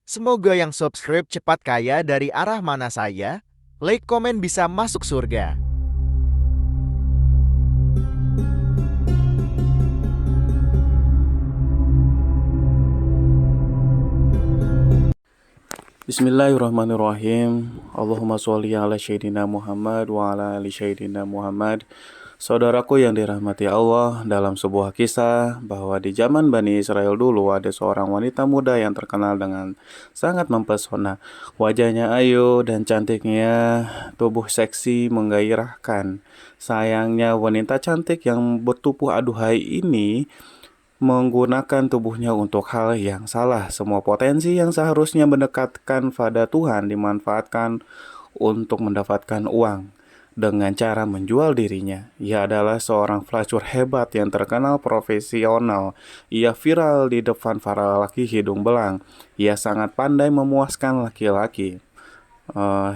Semoga yang subscribe cepat kaya dari arah mana saya. Like, komen bisa masuk surga. Bismillahirrahmanirrahim. Allahumma sholli ala Sayyidina Muhammad wa ala ali Sayyidina Muhammad. Saudaraku yang dirahmati Allah, dalam sebuah kisah bahwa di zaman Bani Israel dulu ada seorang wanita muda yang terkenal dengan sangat mempesona. Wajahnya ayu dan cantiknya, tubuh seksi menggairahkan. Sayangnya wanita cantik yang bertubuh aduhai ini menggunakan tubuhnya untuk hal yang salah. Semua potensi yang seharusnya mendekatkan pada Tuhan dimanfaatkan untuk mendapatkan uang dengan cara menjual dirinya. Ia adalah seorang pelacur hebat yang terkenal profesional. Ia viral di depan para laki hidung belang. Ia sangat pandai memuaskan laki-laki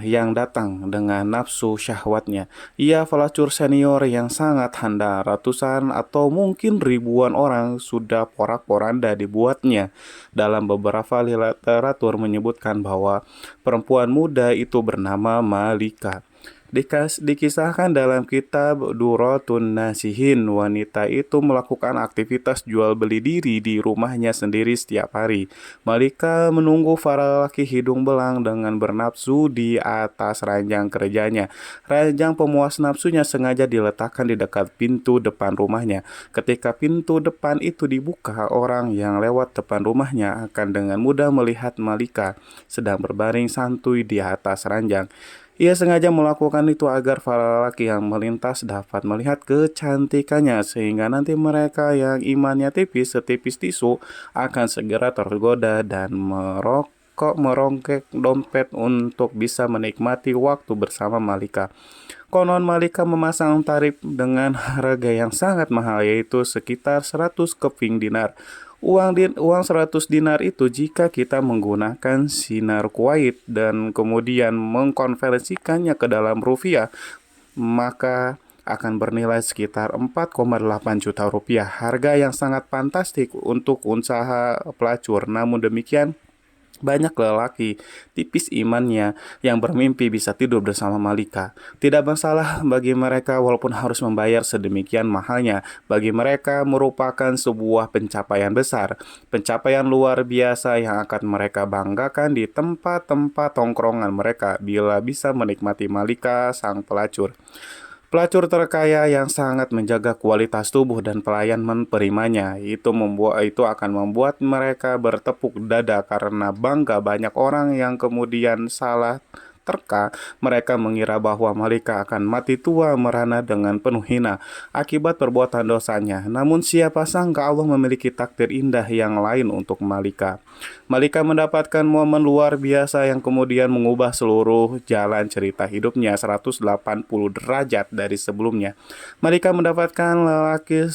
yang datang dengan nafsu syahwatnya. Ia pelacur senior yang sangat handal. Ratusan atau mungkin ribuan orang sudah porak-poranda dibuatnya. Dalam beberapa literatur menyebutkan bahwa perempuan muda itu bernama Malika. Dikisahkan dalam kitab Duratun Nasihin, wanita itu melakukan aktivitas jual beli diri di rumahnya sendiri setiap hari. Malika menunggu para laki hidung belang dengan bernafsu di atas ranjang kerjanya. Ranjang pemuas nafsunya sengaja diletakkan di dekat pintu depan rumahnya. Ketika pintu depan itu dibuka, orang yang lewat depan rumahnya akan dengan mudah melihat Malika sedang berbaring santuy di atas ranjang. Ia sengaja melakukan itu agar para lelaki yang melintas dapat melihat kecantikannya, sehingga nanti mereka yang imannya tipis setipis tisu akan segera tergoda dan merongkek dompet untuk bisa menikmati waktu bersama Malika. Konon Malika memasang tarif dengan harga yang sangat mahal, yaitu sekitar 100 keping dinar. Uang 100 dinar itu jika kita menggunakan sinar Kuwait dan kemudian mengkonversikannya ke dalam rupiah, maka akan bernilai sekitar 4,8 juta rupiah. Harga yang sangat fantastik untuk usaha pelacur. Namun demikian, banyak lelaki tipis imannya yang bermimpi bisa tidur bersama Malika. Tidak masalah bagi mereka walaupun harus membayar sedemikian mahalnya. Bagi mereka merupakan sebuah pencapaian besar, pencapaian luar biasa yang akan mereka banggakan di tempat-tempat tongkrongan mereka bila bisa menikmati Malika sang pelacur. Pelacur terkaya yang sangat menjaga kualitas tubuh dan pelayan menerimanya. Itu akan membuat mereka bertepuk dada karena bangga. Banyak orang yang kemudian salah terka, mereka mengira bahwa Malika akan mati tua merana dengan penuh hina akibat perbuatan dosanya. Namun siapa sangka Allah memiliki takdir indah yang lain untuk Malika. Malika mendapatkan momen luar biasa yang kemudian mengubah seluruh jalan cerita hidupnya 180 derajat dari sebelumnya. Malika mendapatkan lelaki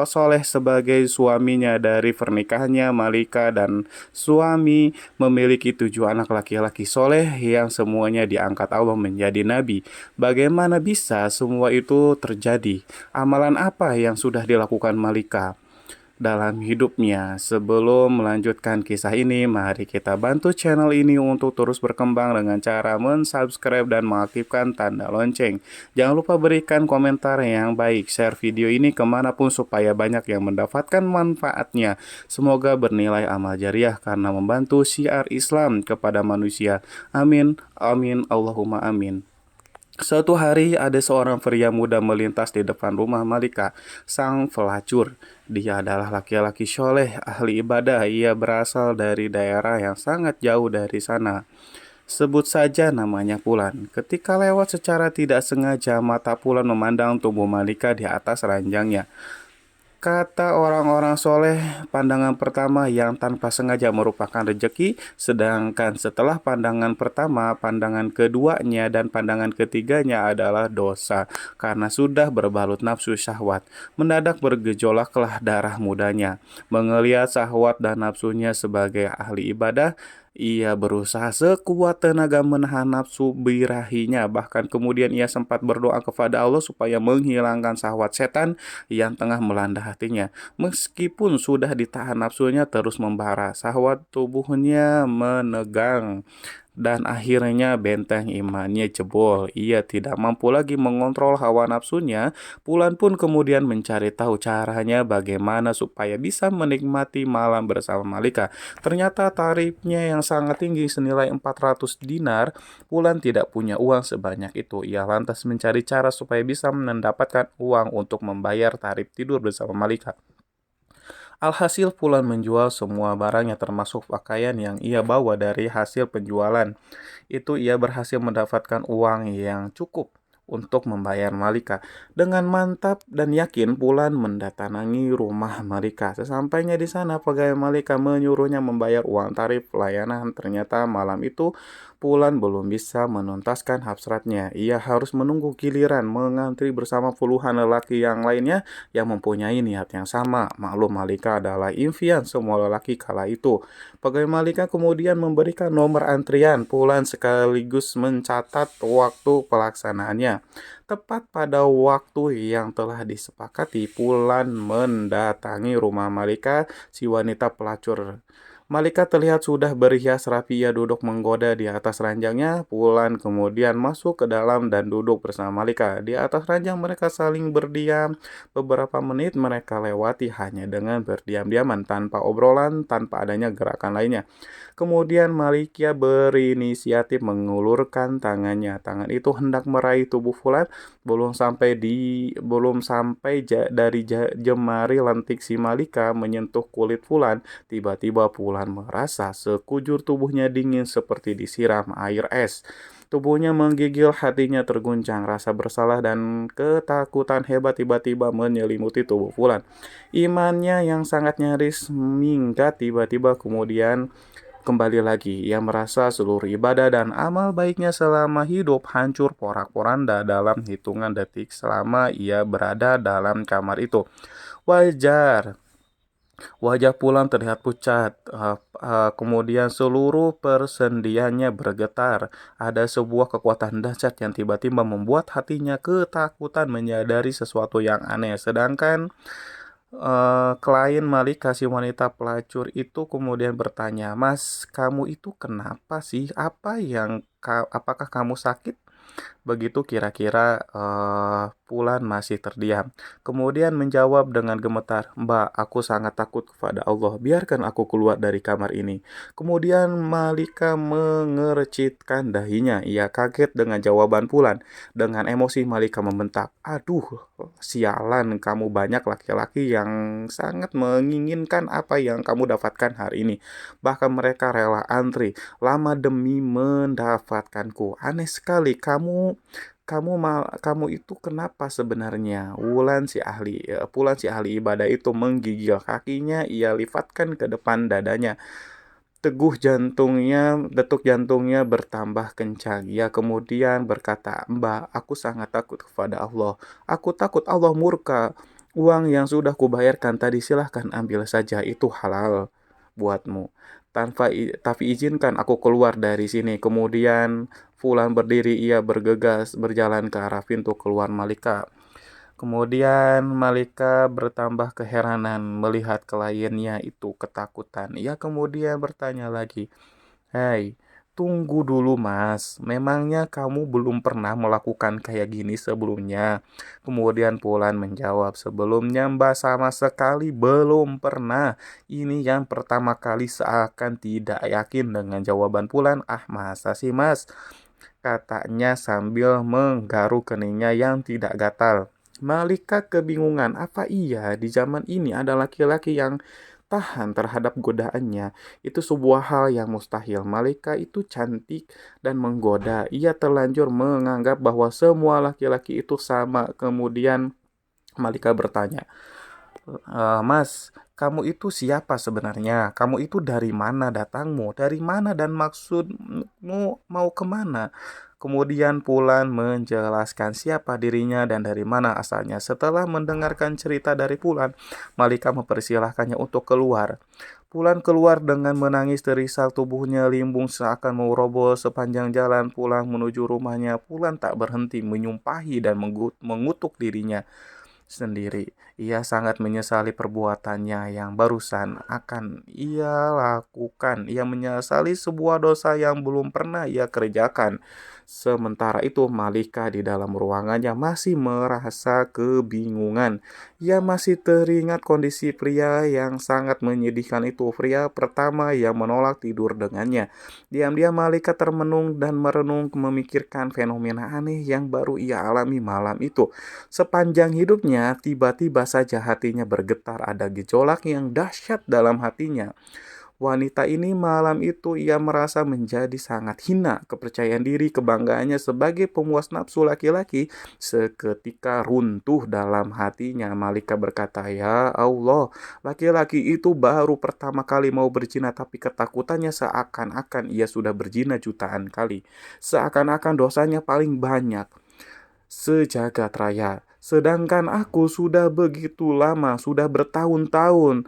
soleh sebagai suaminya. Dari pernikahannya, Malika dan suami memiliki 7 anak laki-laki soleh yang semuanya diangkat Allah menjadi nabi. Bagaimana bisa semua itu terjadi? Amalan apa yang sudah dilakukan Malika dalam hidupnya? Sebelum melanjutkan kisah ini, mari kita bantu channel ini untuk terus berkembang dengan cara mensubscribe dan mengaktifkan tanda lonceng. Jangan lupa berikan komentar yang baik, share video ini kemanapun supaya banyak yang mendapatkan manfaatnya. Semoga bernilai amal jariah karena membantu syiar Islam kepada manusia. Amin, amin, Allahumma amin. Suatu hari ada seorang pria muda melintas di depan rumah Malika, sang pelacur. Dia adalah laki-laki soleh, ahli ibadah. Ia berasal dari daerah yang sangat jauh dari sana. Sebut saja namanya Pulan. Ketika lewat secara tidak sengaja, mata Pulan memandang tubuh Malika di atas ranjangnya. Kata orang-orang soleh, pandangan pertama yang tanpa sengaja merupakan rejeki, sedangkan setelah pandangan pertama, pandangan keduanya dan pandangan ketiganya adalah dosa, karena sudah berbalut nafsu syahwat. Mendadak bergejolaklah darah mudanya. Mengelihat syahwat dan nafsunya sebagai ahli ibadah, Ia berusaha sekuat tenaga menahan nafsu birahinya, bahkan kemudian ia sempat berdoa kepada Allah supaya menghilangkan syahwat setan yang tengah melanda hatinya. Meskipun sudah ditahan nafsunya terus membara, syahwat tubuhnya menegang dan akhirnya benteng imannya jebol. Ia tidak mampu lagi mengontrol hawa nafsunya. Pulan pun kemudian mencari tahu caranya bagaimana supaya bisa menikmati malam bersama Malika. Ternyata tarifnya yang sangat tinggi senilai 400 dinar. Pulan tidak punya uang sebanyak itu. Ia lantas mencari cara supaya bisa mendapatkan uang untuk membayar tarif tidur bersama Malika. Alhasil Fulan menjual semua barangnya termasuk pakaian yang ia bawa dari hasil penjualan. Itu ia berhasil mendapatkan uang yang cukup untuk membayar Malika. Dengan mantap dan yakin Fulan mendatangi rumah Malika. Sesampainya di sana pegawai Malika menyuruhnya membayar uang tarif pelayanan. Ternyata malam itu Fulan belum bisa menuntaskan hasratnya. Ia harus menunggu giliran mengantri bersama puluhan lelaki yang lainnya yang mempunyai niat yang sama. Maklum Malika adalah impian semua lelaki kala itu. Pegawai Malika kemudian memberikan nomor antrian Fulan sekaligus mencatat waktu pelaksanaannya. Tepat pada waktu yang telah disepakati, Fulan mendatangi rumah Malika, si wanita pelacur. Malika terlihat sudah berhias rapi, ia duduk menggoda di atas ranjangnya. Fulan kemudian masuk ke dalam dan duduk bersama Malika. Di atas ranjang mereka saling berdiam. Beberapa menit mereka lewati hanya dengan berdiam-diaman, tanpa obrolan, tanpa adanya gerakan lainnya. Kemudian Malikia berinisiatif mengulurkan tangannya. Tangan itu hendak meraih tubuh Fulan, dari jemari lentik si Malika menyentuh kulit Fulan. Tiba-tiba Fulan merasa sekujur tubuhnya dingin seperti disiram air es. Tubuhnya menggigil, hatinya terguncang, rasa bersalah dan ketakutan hebat tiba-tiba menyelimuti tubuh Fulan. Imannya yang sangat nyaris minggat tiba-tiba kemudian kembali lagi. Ia merasa seluruh ibadah dan amal baiknya selama hidup hancur porak-poranda dalam hitungan detik selama ia berada dalam kamar itu. Wajar Wajah Pulang terlihat pucat, kemudian seluruh persendiannya bergetar. Ada sebuah kekuatan dahsyat yang tiba-tiba membuat hatinya ketakutan menyadari sesuatu yang aneh. Sedangkan klien Malik, kasih wanita pelacur itu kemudian bertanya, "Mas, kamu itu kenapa sih? Apakah kamu sakit?" Begitu kira-kira Fulan masih terdiam. Kemudian menjawab dengan gemetar, "Mbak, aku sangat takut kepada Allah. Biarkan aku keluar dari kamar ini." Kemudian Malika mengercitkan dahinya. Ia kaget dengan jawaban Fulan. Dengan emosi Malika membentak, "Aduh, sialan, kamu banyak laki-laki yang sangat menginginkan apa yang kamu dapatkan hari ini. Bahkan mereka rela antri lama demi mendapatkanku. Aneh sekali, kamu itu kenapa sebenarnya?" Pulan si ahli ibadah itu menggigil kakinya, ia lifatkan ke depan dadanya. Detuk jantungnya bertambah kencang. Ia kemudian berkata, "Mbak, aku sangat takut kepada Allah. Aku takut Allah murka. Uang yang sudah kubayarkan tadi silahkan ambil saja, itu halal buatmu. Tapi izinkan aku keluar dari sini." Kemudian Fulan berdiri, ia bergegas berjalan ke arah pintu keluar Malika. Kemudian Malika bertambah keheranan melihat kliennya itu ketakutan. Ia kemudian bertanya lagi, "Hei, tunggu dulu Mas, memangnya kamu belum pernah melakukan kayak gini sebelumnya?" Kemudian Pulan menjawab, "Sebelumnya Mbak sama sekali belum pernah. Ini yang pertama kali." Seakan tidak yakin dengan jawaban Pulan. "Ah, masa sih Mas?" katanya sambil menggaruk keningnya yang tidak gatal. Malika kebingungan, apa iya di zaman ini ada laki-laki yang tahan terhadap godaannya? Itu sebuah hal yang mustahil. Malika itu cantik dan menggoda. Ia terlanjur menganggap bahwa semua laki-laki itu sama. Kemudian Malika bertanya, "Mas, kamu itu siapa sebenarnya? Kamu itu dari mana datangmu? Dari mana dan maksudmu mau kemana?" Kemudian Pulan menjelaskan siapa dirinya dan dari mana asalnya. Setelah mendengarkan cerita dari Pulan, Malika mempersilahkannya untuk keluar. Pulan keluar dengan menangis terisak, tubuhnya limbung seakan mau roboh sepanjang jalan pulang menuju rumahnya. Pulan tak berhenti menyumpahi dan mengutuk dirinya sendiri. Ia sangat menyesali perbuatannya yang barusan akan ia lakukan. Ia menyesali sebuah dosa yang belum pernah ia kerjakan. Sementara itu, Malika di dalam ruangannya masih merasa kebingungan. Ia masih teringat kondisi pria yang sangat menyedihkan itu. Pria pertama yang menolak tidur dengannya. Diam-diam Malika termenung dan merenung memikirkan fenomena aneh yang baru ia alami malam itu. Sepanjang hidupnya, tiba-tiba saja hatinya bergetar, ada gejolak yang dahsyat dalam hatinya. Wanita ini malam itu ia merasa menjadi sangat hina. Kepercayaan diri, kebanggaannya sebagai pemuas nafsu laki-laki seketika runtuh dalam hatinya. Malika berkata, "Ya Allah, laki-laki itu baru pertama kali mau berzina, tapi ketakutannya seakan-akan ia sudah berzina jutaan kali. Seakan-akan dosanya paling banyak sejagat raya. Sedangkan aku sudah begitu lama, sudah bertahun-tahun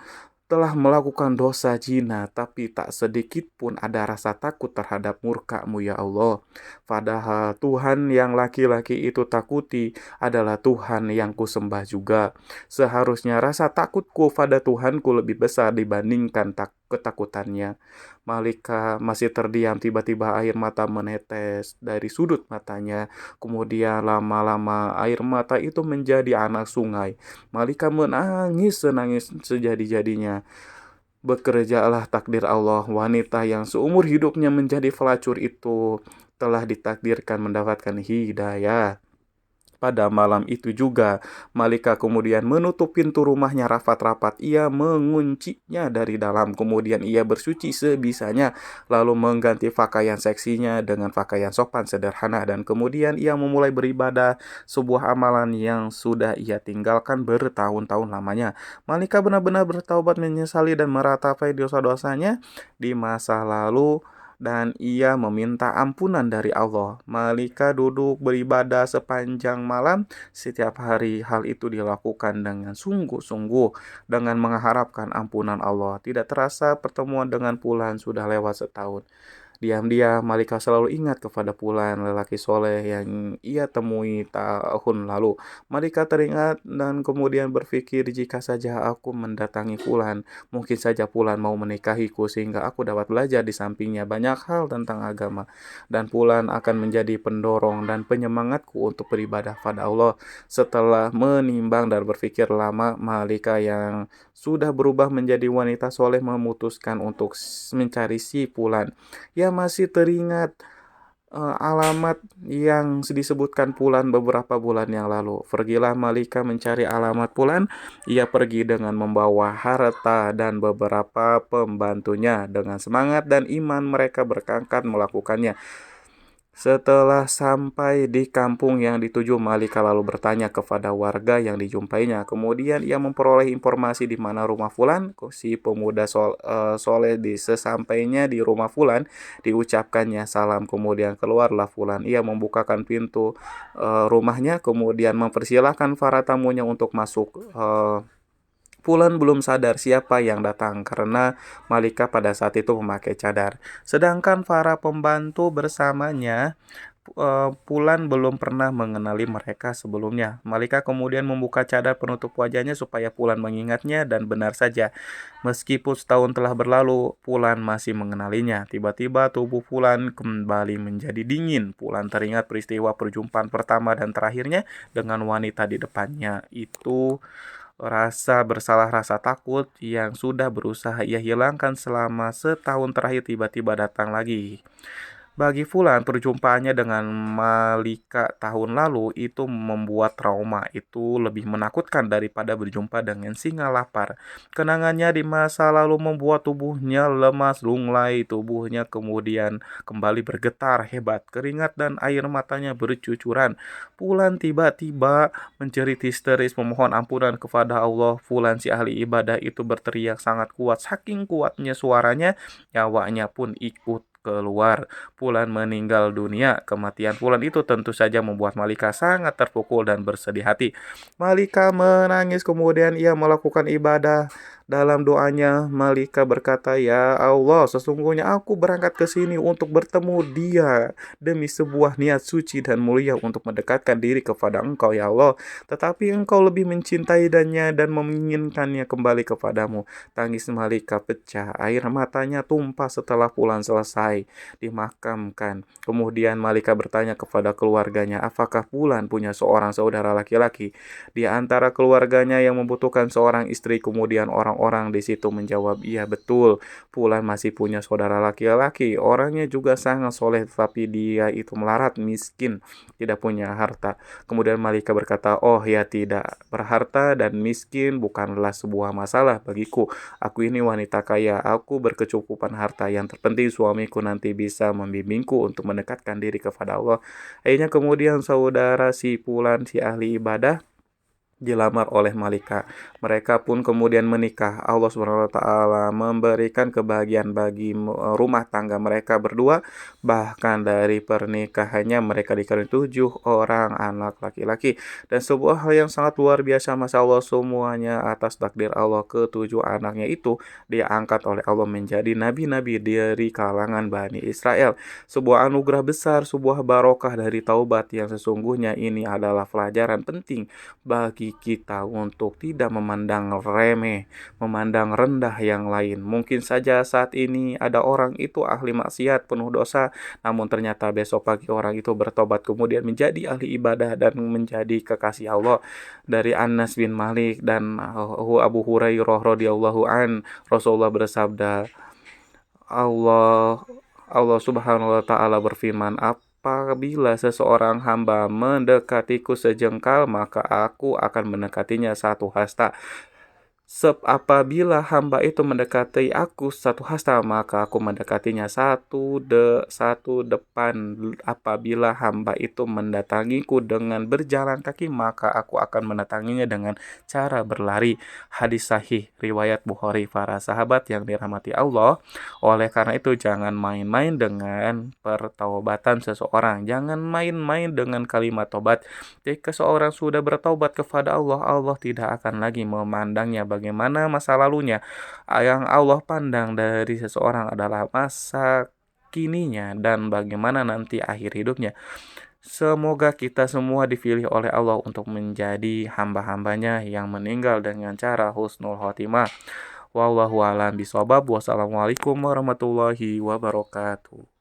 telah melakukan dosa zina, tapi tak sedikit pun ada rasa takut terhadap murka-Mu ya Allah. Padahal Tuhan yang laki-laki itu takuti adalah Tuhan yang kusembah juga. Seharusnya rasa takutku pada Tuhanku lebih besar dibandingkan ketakutannya." Malika masih terdiam, tiba-tiba air mata menetes dari sudut matanya. Kemudian lama-lama air mata itu menjadi anak sungai. Malika menangis senangis sejadi-jadinya. Bekerjalah takdir Allah, wanita yang seumur hidupnya menjadi pelacur itu telah ditakdirkan mendapatkan hidayah. Pada malam itu juga, Malika kemudian menutup pintu rumahnya rapat-rapat. Ia menguncinya dari dalam, kemudian ia bersuci sebisanya, lalu mengganti pakaian seksinya dengan pakaian sopan sederhana, dan kemudian ia memulai beribadah, sebuah amalan yang sudah ia tinggalkan bertahun-tahun lamanya. Malika benar-benar bertaubat, menyesali dan meratapi dosa-dosanya di masa lalu, dan ia meminta ampunan dari Allah. Malika duduk beribadah sepanjang malam setiap hari. Hal itu dilakukan dengan sungguh-sungguh, dengan mengharapkan ampunan Allah. Tidak terasa pertemuan dengan Pulan sudah lewat setahun. Diam-diam Malika selalu ingat kepada Pulan, lelaki soleh yang ia temui tahun lalu. Malika teringat dan kemudian berpikir, jika saja aku mendatangi Pulan, mungkin saja Pulan mau menikahiku sehingga aku dapat belajar di sampingnya banyak hal tentang agama. Dan Pulan akan menjadi pendorong dan penyemangatku untuk beribadah pada Allah. Setelah menimbang dan berpikir lama, Malika yang sudah berubah menjadi wanita soleh memutuskan untuk mencari si Pulan. Ia masih teringat alamat yang disebutkan Pulan beberapa bulan yang lalu. Pergilah Malika mencari alamat Pulan. Ia pergi dengan membawa harta dan beberapa pembantunya. Dengan semangat dan iman mereka berangkat melakukannya. Setelah sampai di kampung yang dituju, Malika lalu bertanya kepada warga yang dijumpainya. Kemudian ia memperoleh informasi di mana rumah Fulan. Si pemuda soleh sesampainya di rumah Fulan, diucapkannya salam. Kemudian keluarlah Fulan. Ia membukakan pintu rumahnya, kemudian mempersilahkan para tamunya untuk masuk. Fulan belum sadar siapa yang datang karena Malika pada saat itu memakai cadar. Sedangkan para pembantu bersamanya, Fulan belum pernah mengenali mereka sebelumnya. Malika kemudian membuka cadar penutup wajahnya supaya Fulan mengingatnya, dan benar saja, meskipun setahun telah berlalu, Fulan masih mengenalinya. Tiba-tiba tubuh Fulan kembali menjadi dingin. Fulan teringat peristiwa perjumpaan pertama dan terakhirnya dengan wanita di depannya. Itu rasa bersalah, rasa takut yang sudah berusaha ia hilangkan selama setahun terakhir tiba-tiba datang lagi. Bagi Fulan, perjumpaannya dengan Malika tahun lalu itu membuat trauma itu lebih menakutkan daripada berjumpa dengan singa lapar. Kenangannya di masa lalu membuat tubuhnya lemas, lunglai, tubuhnya kemudian kembali bergetar hebat, keringat dan air matanya bercucuran. Fulan tiba-tiba menjerit histeris memohon ampunan kepada Allah. Fulan si ahli ibadah itu berteriak sangat kuat, saking kuatnya suaranya, nyawanya pun ikut keluar. Fulan meninggal dunia. Kematian Fulan itu tentu saja membuat Malika sangat terpukul dan bersedih hati. Malika menangis, kemudian ia melakukan ibadah Dalam doanya, Malika berkata, "Ya Allah, sesungguhnya aku berangkat ke sini untuk bertemu dia demi sebuah niat suci dan mulia untuk mendekatkan diri kepada Engkau, ya Allah. Tetapi Engkau lebih mencintai dan menginginkannya kembali kepadamu." Tangis Malika pecah, air matanya tumpah setelah pulang selesai dimakamkan. Kemudian Malika bertanya kepada keluarganya, apakah Pulan punya seorang saudara laki-laki di antara keluarganya yang membutuhkan seorang istri? Kemudian orang-orang di situ menjawab, iya betul, Pulan masih punya saudara laki-laki. Orangnya juga sangat soleh, tetapi dia itu melarat, miskin, tidak punya harta. Kemudian Malika berkata, oh ya tidak, berharta dan miskin bukanlah sebuah masalah bagiku. Aku ini wanita kaya, aku berkecukupan harta. Yang terpenting suamiku nanti bisa membimbingku untuk mendekatkan diri kepada Allah. Akhirnya kemudian saudara si Pulan, si ahli ibadah, dilamar oleh Malika. Mereka pun kemudian menikah. Allah Subhanahu wa taala memberikan kebahagiaan bagi rumah tangga mereka berdua. Bahkan dari pernikahannya mereka dikaruniai 7 orang anak laki-laki. Dan sebuah hal yang sangat luar biasa, Masya Allah, semuanya atas takdir Allah. Ke-7 anaknya itu diangkat oleh Allah menjadi nabi-nabi dari kalangan Bani Israel. Sebuah anugerah besar, sebuah barokah dari taubat yang sesungguhnya ini adalah pelajaran penting bagi kita untuk tidak memandang remeh, memandang rendah yang lain. Mungkin saja saat ini ada orang itu ahli maksiat, penuh dosa, namun ternyata besok pagi orang itu bertobat kemudian menjadi ahli ibadah dan menjadi kekasih Allah. Dari Anas bin Malik dan Abu Hurairah radhiyallahu an, Rasulullah bersabda, Allah Allah Subhanahu wa taala berfirman, apabila seseorang hamba mendekatiku sejengkal, maka aku akan mendekatinya 1 hasta. Apabila hamba itu mendekati aku 1 hasta, maka aku mendekatinya satu depan. Apabila hamba itu mendatangiku dengan berjalan kaki, maka aku akan mendatanginya dengan cara berlari. Hadis sahih riwayat Bukhari. Para sahabat yang dirahmati Allah, oleh karena itu jangan main-main dengan pertaubatan seseorang. Jangan main-main dengan kalimat tobat. Jika seorang sudah bertaubat kepada Allah, Allah tidak akan lagi memandangnya bagaimana masa lalunya. Yang Allah pandang dari seseorang adalah masa kininya dan bagaimana nanti akhir hidupnya. Semoga kita semua dipilih oleh Allah untuk menjadi hamba-hambanya yang meninggal dengan cara husnul khotimah. Wallahu a'lam bishawab. Wassalamualaikum warahmatullahi wabarakatuh.